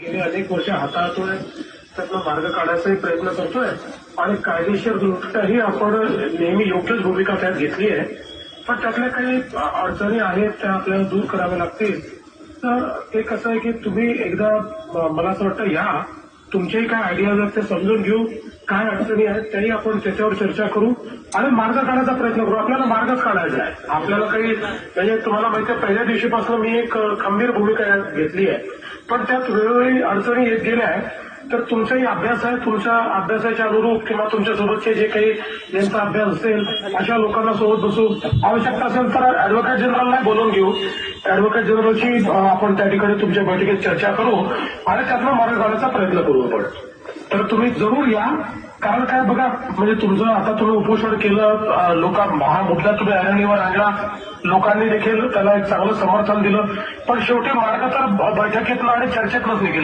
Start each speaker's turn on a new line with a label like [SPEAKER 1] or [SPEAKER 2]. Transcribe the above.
[SPEAKER 1] गेली अनेक वर्ष हाताळतोय, त्यातनं मार्ग काढायचाही प्रयत्न करतोय आणि कायदेशीरदृष्ट्याही आपण नेहमी योग्यच भूमिका त्यात घेतली आहे. पण त्यातल्या काही अडचणी आहेत त्या आपल्याला दूर कराव्या लागतील. तर ते कसं आहे की तुम्ही एकदा मला असं वाटतं या तुमच्याही काय आयडियाज आहेत ते समजून घेऊ, काय अडचणी आहेत त्याही आपण त्याच्यावर चर्चा करू आणि मार्ग काढायचा प्रयत्न करू. आपल्याला मार्गच काढायचा आहे. आपल्याला काही म्हणजे तुम्हाला माहिती आहे पहिल्या दिवशीपासून मी एक खंबीर भूमिका घेतली आहे. पण त्यात वेळोवेळी अडचणी येत गेल्या आहे. तर तुमचाही अभ्यास आहे, तुमच्या अभ्यासाच्या अनुरूप किंवा तुमच्यासोबतचे जे काही ज्यांचा अभ्यास असेल अशा लोकांना सोबत बसू. आवश्यकता असेल तर ऍडव्होकेट जनरलला बोलवून घेऊ. ऍडव्होकेट जनरलची आपण त्या ठिकाणी तुमच्या बैठकीत चर्चा करू आणि त्यातला मार्ग काढायचा प्रयत्न करू आपण. तर तुम्ही जरूर या. कारण काय बघा म्हणजे तुमचं आता तुम्ही उपोषण केलं, लोक हा मुद्दा तुम्ही ऐरणीवर आणला, लोकांनी देखील त्याला एक चांगलं समर्थन दिलं. पण शेवटी मार्ग तर बैठकीतनं आणि चर्चेतनंच निघेल.